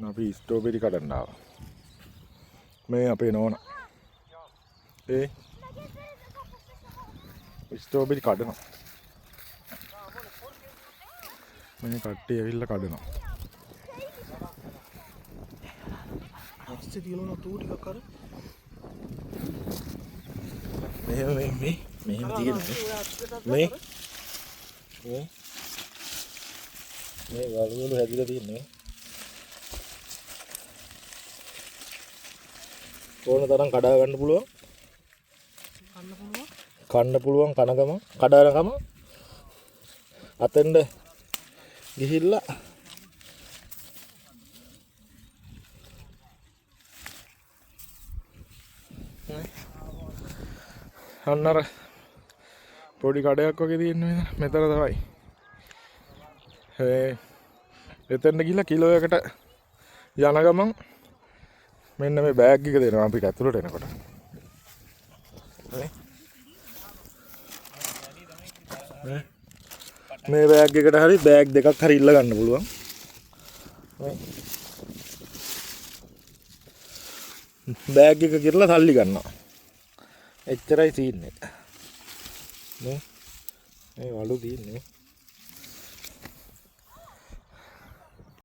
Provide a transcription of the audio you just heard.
අපි ස්ට්‍රෝබෙරි කඩන්න ආවා. මේ අපේ නෝනා. ස්ට්‍රෝබෙරි කඩනවා. මේ කට්ටිය ඇවිල්ලා කඩනවා. අස්සේ තියෙනවා තූ ටිකක් අර. මෙහෙම තියෙන්නේ. මේ වලවලු හැදිලා තියෙන්නේ. ඕන තරම් කඩා ගන්න පුළුවන්. කන්න පුළුවන් කනගම කඩාරකම අතෙන්ද ගිහිල්ලා අන්නර පොඩි කඩයක් වගේ තියෙන්නේ මෙතන තමයි. එතෙන්ට ගිහිල්ලා කිලෝ එකට යන ගමන් මෙන්න මේ බෑග් එක දෙනවා අපිට ඇතුළට එනකොට. මේ බෑග් එකට හරි බෑග් දෙකක් හරි ඉල්ල ගන්න පුළුවන්. බෑග් එක කිරලා සල්ලි ගන්නවා. එච්චරයි තියෙන්නේ. මේ වලු තියෙන්නේ.